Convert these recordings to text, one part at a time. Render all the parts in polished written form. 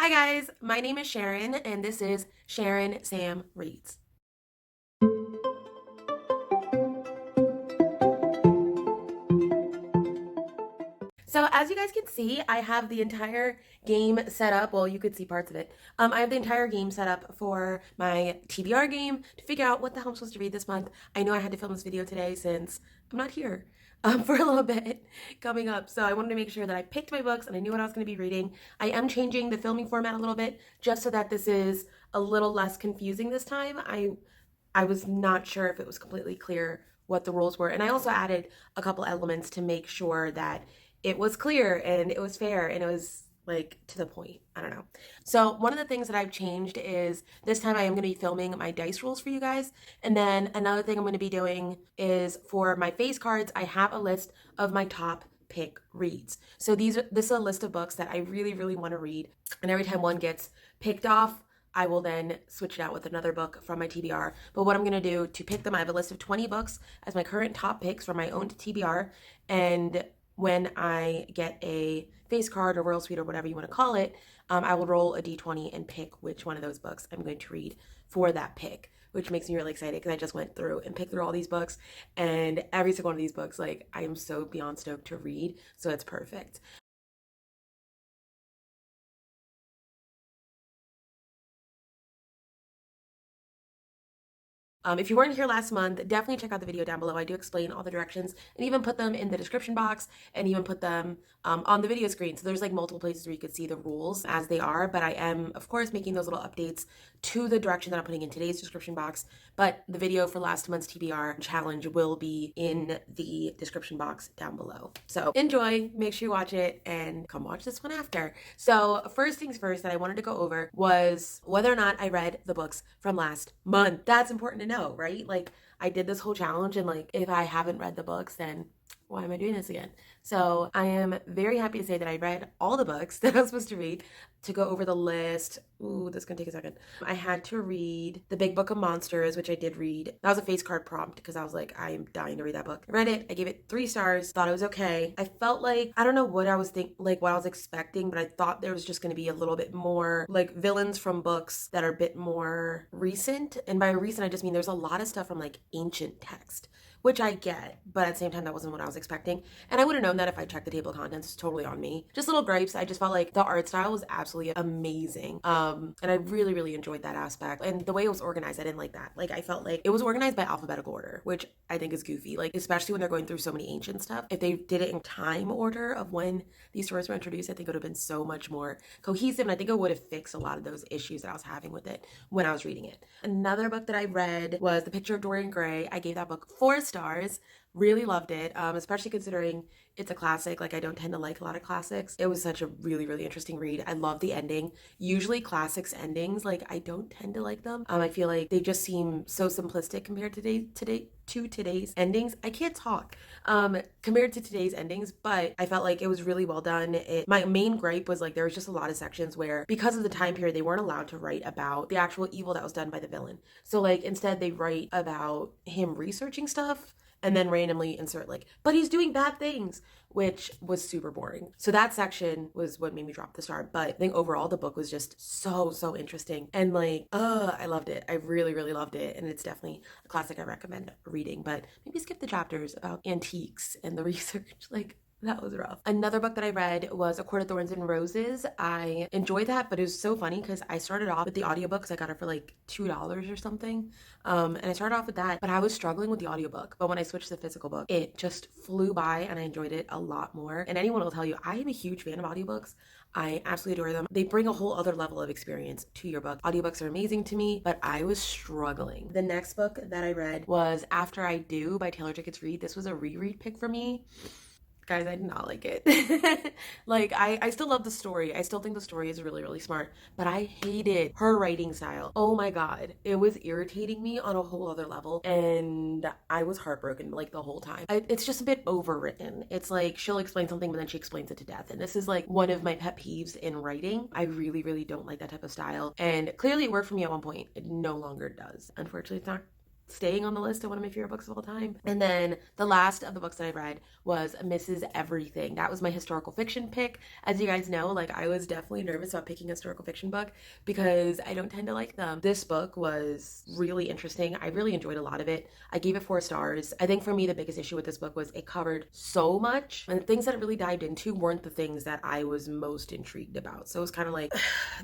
Hi guys, my name is Sharon and this is Sharon Sam Reads. So as you guys can see, I have the entire game set up. Well, you could see parts of it. I have the entire game set up for my TBR game to figure out what the hell I'm supposed to read this month. I know I had to film this video today since I'm not here for a little bit coming up. So I wanted to make sure that I picked my books and I knew what I was going to be reading. I am changing the filming format a little bit just so that this is a little less confusing this time. I was not sure if it was completely clear what the rules were. And I also added a couple elements to make sure that it was clear and it was fair and it was like to the point. I don't know. So one of the things that I've changed is this time I am going to be filming my dice rolls for you guys. And then another thing I'm going to be doing is for my face cards, I have a list of my top pick reads. So this is a list of books that I really, really want to read. And every time one gets picked off, I will then switch it out with another book from my TBR. But what I'm going to do to pick them, I have a list of 20 books as my current top picks for my own TBR. And when I get a face card or royal suite or whatever you want to call it, I will roll a d20 and pick which one of those books I'm going to read for that pick, which makes me really excited because I just went through and picked through all these books, and every single one of these books, like, I am so beyond stoked to read, so it's perfect. If you weren't here last month, definitely check out the video down below. I do explain all the directions and even put them in the description box and even put them on the video screen. So there's like multiple places where you could see the rules as they are, but I am, of course, making those little updates to the direction that I'm putting in today's description box. But the video for last month's TBR challenge will be in the description box down below. So enjoy, make sure you watch it, and come watch this one after. So first things first that I wanted to go over was whether or not I read the books from last month. That's important to know, right? Like, I did this whole challenge, and like, if I haven't read the books, then why am I doing this again? So I am very happy to say that I read all the books that I was supposed to read. To go over the list, ooh, this is gonna take a second. I had to read The Big Book of Monsters, which I did read. That was a face card prompt because I was like, I am dying to read that book. I read it, I gave it 3 stars, thought it was okay. I felt like, I don't know what I was like what I was expecting, but I thought there was just gonna be a little bit more like villains from books that are a bit more recent. And by recent, I just mean there's a lot of stuff from like ancient text, which I get, but at the same time, that wasn't what I was expecting. And I would have known that if I checked the table of contents. It's totally on me. Just little gripes. I just felt like the art style was absolutely amazing. And I really, really enjoyed that aspect. And the way it was organized, I didn't like that. Like, I felt like it was organized by alphabetical order, which I think is goofy. Like, especially when they're going through so many ancient stuff. If they did it in time order of when these stories were introduced, I think it would have been so much more cohesive. And I think it would have fixed a lot of those issues that I was having with it when I was reading it. Another book that I read was The Picture of Dorian Gray. I gave that book 4 stars. Really loved it, especially considering it's a classic. Like, I don't tend to like a lot of classics. It was such a really, really interesting read. I love the ending. Usually classics endings, like, I don't tend to like them. I feel like they just seem so simplistic compared to today's endings. I can't talk compared to today's endings, but I felt like it was really well done. My main gripe was like there was just a lot of sections where, because of the time period, they weren't allowed to write about the actual evil that was done by the villain. So like, instead they write about him researching stuff and then randomly insert like, but he's doing bad things, which was super boring. So that section was what made me drop the star. But I think overall the book was just so interesting. And like, I loved it. I really, really loved it. And it's definitely a classic I recommend reading, but maybe skip the chapters about antiques and the research. Like, that was rough. Another book that I read was A Court of Thorns and Roses. I enjoyed that, but it was so funny because I started off with the audiobook because I got it for like $2 or something. And I started off with that, but I was struggling with the audiobook. But when I switched to the physical book, it just flew by and I enjoyed it a lot more. And anyone will tell you, I am a huge fan of audiobooks. I absolutely adore them. They bring a whole other level of experience to your book. Audiobooks are amazing to me, but I was struggling. The next book that I read was After I Do by Taylor Jenkins Reid. This was a reread pick for me. Guys, I did not like it. Like, I still love the story. I still think the story is really, really smart, but I hated her writing style. Oh my God. It was irritating me on a whole other level, and I was heartbroken like the whole time. It's just a bit overwritten. It's like she'll explain something, but then she explains it to death. And this is like one of my pet peeves in writing. I really, really don't like that type of style. And clearly it worked for me at one point. It no longer does. Unfortunately, it's not staying on the list of one of my favorite books of all time. And then the last of the books that I read was Mrs. Everything. That was my historical fiction pick. As you guys know, like I was definitely nervous about picking a historical fiction book because I don't tend to like them. This book was really interesting. I really enjoyed a lot of it. I gave it 4 stars. I think for me the biggest issue with this book was it covered so much, and the things that it really dived into weren't the things that I was most intrigued about. So it was kind of like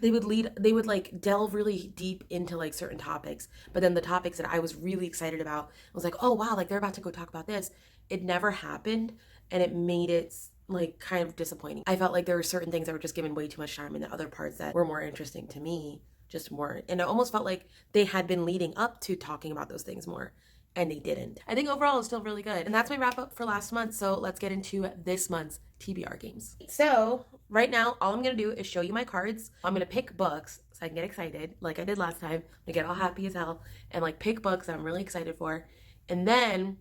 they would like delve really deep into like certain topics, but then the topics that I was really excited about, I was like, oh wow, like they're about to go talk about this. It never happened, and it made it like kind of disappointing. I felt like there were certain things that were just given way too much time, and the other parts that were more interesting to me just weren't. And it almost felt like they had been leading up to talking about those things more, and they didn't. I think overall it's still really good. And that's my wrap up for last month. So let's get into this month's TBR games. So right now, all I'm gonna do is show you my cards. I'm gonna pick books so I can get excited like I did last time. I'm gonna get all happy as hell and like pick books that I'm really excited for. And then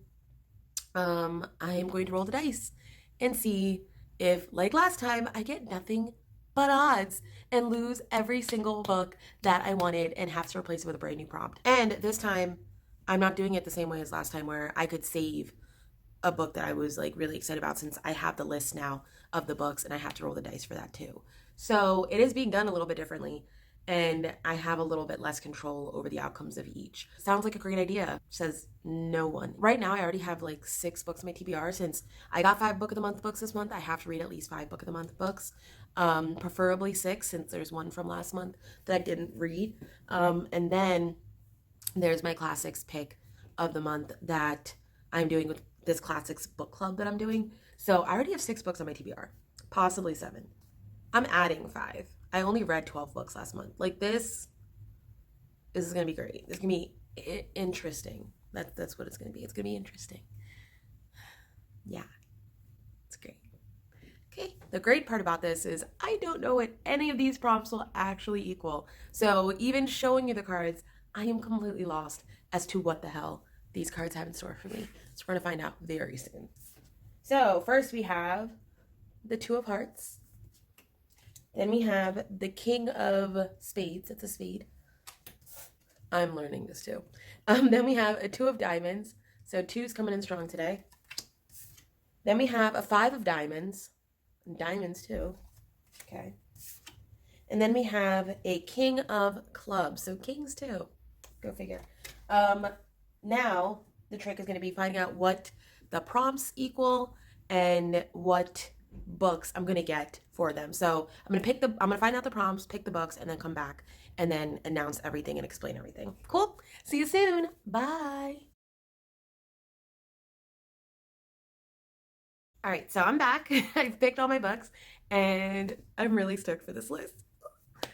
I am going to roll the dice and see if, like last time, I get nothing but odds and lose every single book that I wanted and have to replace it with a brand new prompt. And this time, I'm not doing it the same way as last time where I could save a book that I was like really excited about, since I have the list now of the books and I have to roll the dice for that too. So it is being done a little bit differently, and I have a little bit less control over the outcomes of each. Sounds like a great idea, says no one. Right now I already have like 6 books in my TBR. Since I got 5 book of the month books this month, I have to read at least 5 book of the month books, preferably 6 since there's one from last month that I didn't read. And then there's my classics pick of the month that I'm doing with this classics book club that I'm doing. So I already have 6 books on my TBR, possibly 7. I'm adding 5. I only read 12 books last month. Like this is gonna be great. It's gonna be interesting. That's what it's gonna be. It's gonna be interesting. Yeah, it's great. Okay, the great part about this is I don't know what any of these prompts will actually equal. So even showing you the cards, I am completely lost as to what the hell these cards have in store for me. So we're gonna find out very soon. So first we have the 2 of Hearts. Then we have the King of Spades. It's a spade. I'm learning this too. Then we have a 2 of Diamonds. So 2's coming in strong today. Then we have a 5 of Diamonds. And diamonds too. Okay. And then we have a King of Clubs. So kings too. Go figure. Now the trick is going to be finding out what the prompts equal and what books I'm gonna get for them. So I'm gonna find out the prompts, pick the books, and then come back and then announce everything and explain everything. Cool. See you soon. Bye. All right, so I'm back. I've picked all my books and I'm really stoked for this list.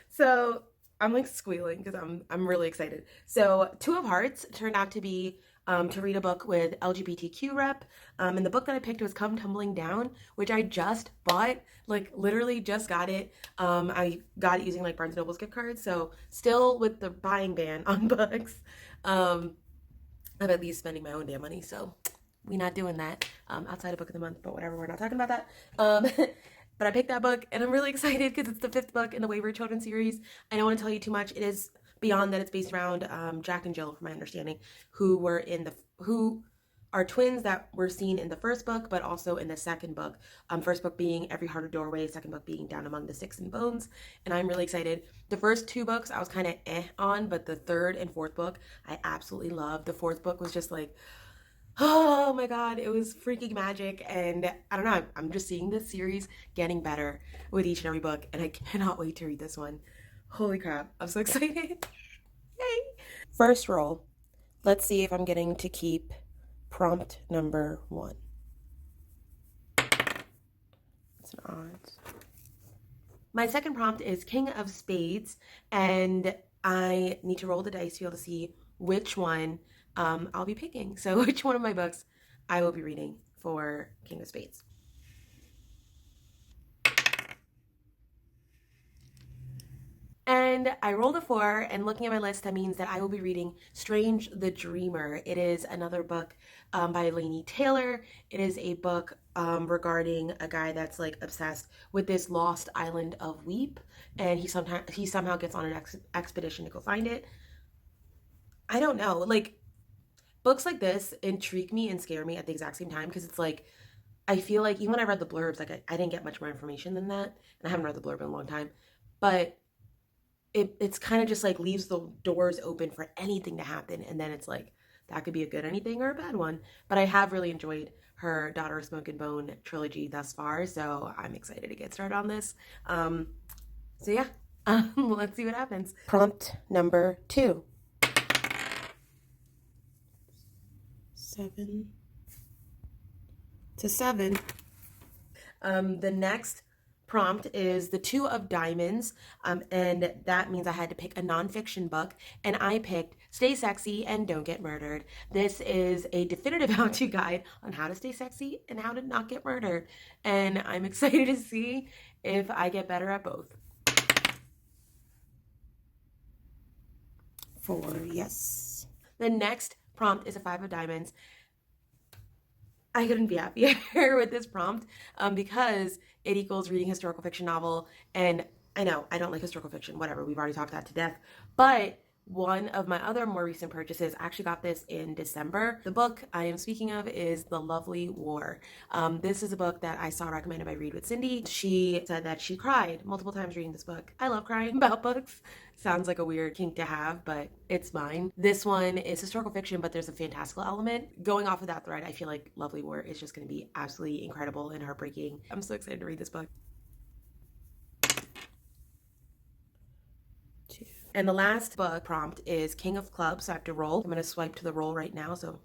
So I'm like squealing because I'm really excited. So 2 of Hearts turned out to be to read a book with LGBTQ rep. And the book that I picked was Come Tumbling Down, which I just bought, like literally just got it. I got it using like Barnes & Noble's gift cards. So still with the buying ban on books. I'm at least spending my own damn money. So we're not doing that outside of book of the month, but whatever, we're not talking about that. But I picked that book and I'm really excited because it's the 5th book in the Wayward Children series. I don't want to tell you too much. It is beyond that. It's based around Jack and Jill, from my understanding, who are twins that were seen in the 1st book, but also in the 2nd book. 1st book being Every Heart a Doorway, 2nd book being Down Among the Sticks and Bones. And I'm really excited. The first 2 books I was kind of on, but the 3rd and 4th book I absolutely loved. The 4th book was just like, oh my god, it was freaking magic. And I don't know, I'm just seeing this series getting better with each and every book, and I cannot wait to read this one. Holy crap, I'm so excited. Yay. First roll. Let's see if I'm getting to keep prompt number 1. It's an odds. My second prompt is King of Spades, and I need to roll the dice to be able to see which one I'll be picking. So which one of my books I will be reading for King of Spades. And I rolled a 4, and looking at my list, that means that I will be reading Strange the Dreamer. It is another book by Laini Taylor. It is a book regarding a guy that's like obsessed with this lost island of Weep, and he somehow gets on an expedition to go find it. I don't know, like Books like this intrigue me and scare me at the exact same time because it's like, I feel like even when I read the blurbs, like I didn't get much more information than that. And I haven't read the blurb in a long time. But it's kind of just like leaves the doors open for anything to happen. And then it's like, that could be a good anything or a bad one. But I have really enjoyed her Daughter of Smoke and Bone trilogy thus far. So I'm excited to get started on this. So yeah, let's see what happens. Prompt number 2. 7 to 7. The next prompt is the 2 of Diamonds, and that means I had to pick a nonfiction book, and I picked Stay Sexy and Don't Get Murdered. This is a definitive how-to guide on how to stay sexy and how to not get murdered, and I'm excited to see if I get better at both. 4, yes. The next prompt is a 5 of Diamonds. I couldn't be happier with this prompt because it equals reading historical fiction novel. And I know I don't like historical fiction, whatever. We've already talked that to death. But one of my other more recent purchases, I actually got this in December. The book I am speaking of is The Lovely War. This is a book that I saw recommended by Read with Cindy. She said that she cried multiple times reading this book. I love crying about books. Sounds like a weird kink to have, but it's mine. This one is historical fiction, but there's a fantastical element. Going off of that thread, I feel like Lovely War is just going to be absolutely incredible and heartbreaking. I'm so excited to read this book. And the last book prompt is King of Clubs. So I have to roll. I'm going to swipe to the roll right now. So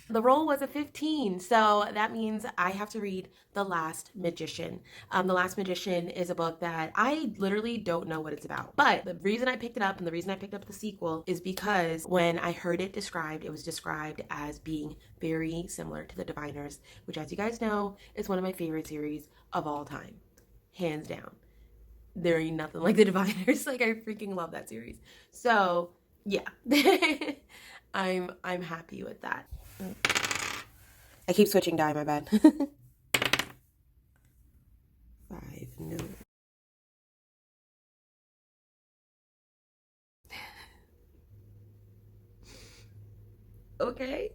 the roll was a 15, so that means I have to read The Last Magician. The Last Magician is a book that I literally don't know what it's about. But the reason I picked it up and the reason I picked up the sequel is because when I heard it described, it was described as being very similar to The Diviners, which, as you guys know, is one of my favorite series of all time. Hands down. There ain't nothing like The Diviners. Like, I freaking love that series. So, yeah. I'm happy with that. I keep switching die, my bad. 5, no. Okay.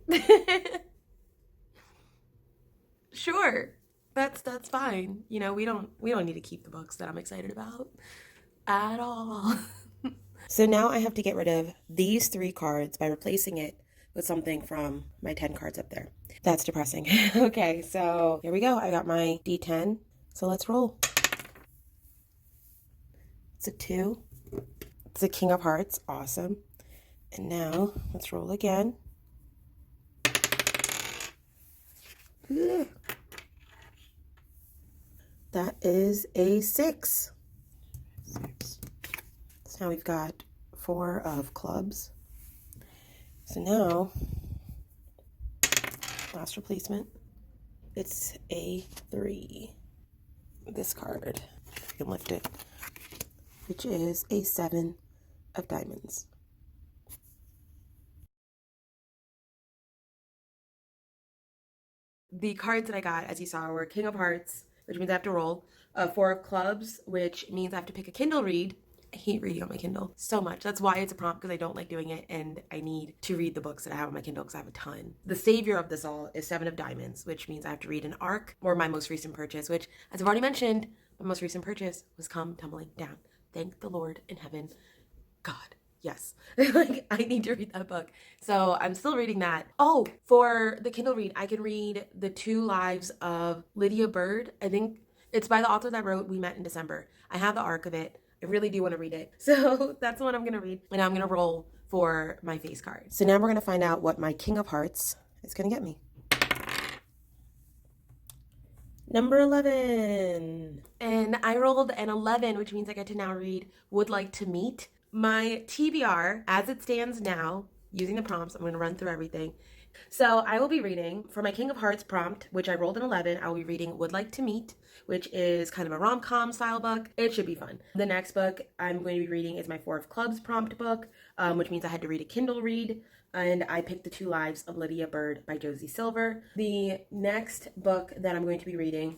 Sure. That's fine. You know, we don't need to keep the books that I'm excited about at all. So now I have to get rid of these 3 cards by replacing it with something from my 10 cards up there. That's depressing. Okay, so here we go. I got my D10. So let's roll. It's a 2. It's a King of Hearts. Awesome. And now let's roll again. Ugh. That is a 6. 6. So now we've got 4 of clubs. So now, last replacement, it's a 3. This card, if you can lift it, which is a 7 of diamonds. The cards that I got, as you saw, were King of Hearts, which means I have to roll, 4 of clubs, which means I have to pick a Kindle read. I hate reading on my Kindle so much. That's why it's a prompt, because I don't like doing it, and I need to read the books that I have on my Kindle because I have a ton. The savior of this all is 7 of Diamonds, which means I have to read an arc or my most recent purchase, which, as I've already mentioned, my most recent purchase was Come Tumbling Down. Thank the Lord in heaven. God, yes. Like, I need to read that book. So I'm still reading that. Oh, for the Kindle read, I can read The 2 Lives of Lydia Bird. I think it's by the author that wrote We Met in December. I have the arc of it. I really do want to read it. So that's the one I'm going to read. And I'm going to roll for my face card. So now we're going to find out what my King of Hearts is going to get me. Number 11. And I rolled an 11, which means I get to now read Would Like to Meet. My TBR, as it stands now, using the prompts, I'm going to run through everything. So I will be reading, for my King of Hearts prompt, which I rolled an 11, I will be reading Would Like to Meet, which is kind of a rom-com style book. It should be fun. The next book I'm going to be reading is my 4 of Clubs prompt book, which means I had to read a Kindle read, and I picked The 2 Lives of Lydia Bird by Josie Silver. The next book that I'm going to be reading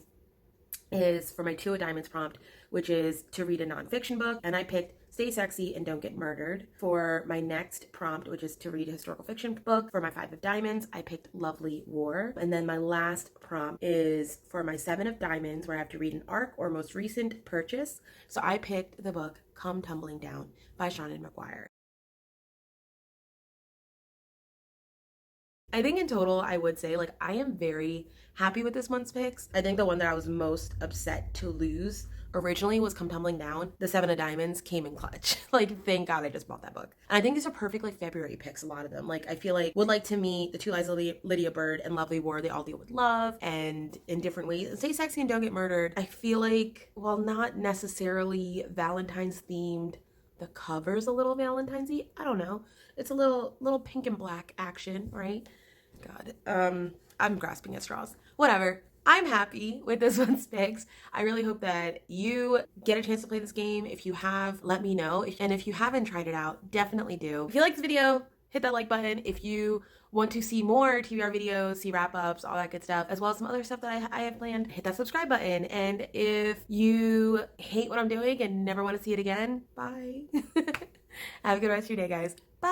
is for my Two of Diamonds prompt, which is to read a nonfiction book. And I picked Stay Sexy and Don't Get Murdered. For my next prompt, which is to read a historical fiction book, for my Five of Diamonds, I picked Lovely War. And then my last prompt is for my Seven of Diamonds, where I have to read an arc or most recent purchase. So I picked the book Come Tumbling Down by Shannon McGuire. I think in total, I would say, like, I am very happy with this month's picks. I think the one that I was most upset to lose originally was Come Tumbling Down. The Seven of Diamonds came in clutch. Like, thank God I just bought that book. And I think these are perfect, like, February picks, a lot of them. Like, I feel like Would Like to Meet, The Two Lives of Lydia Bird, and Lovely War, they all deal with love and in different ways. And Stay Sexy and Don't Get Murdered, I feel like, while not necessarily Valentine's themed, the cover's a little Valentine's-y. I don't know. It's a little pink and black action, right? God. I'm grasping at straws. Whatever. I'm happy with this one's picks. I really hope that you get a chance to play this game. If you have, let me know. And if you haven't tried it out, definitely do. If you like this video, hit that like button. If you want to see more TBR videos, see wrap-ups, all that good stuff, as well as some other stuff that I have planned, hit that subscribe button. And if you hate what I'm doing and never want to see it again, bye. Have a good rest of your day, guys. Bye.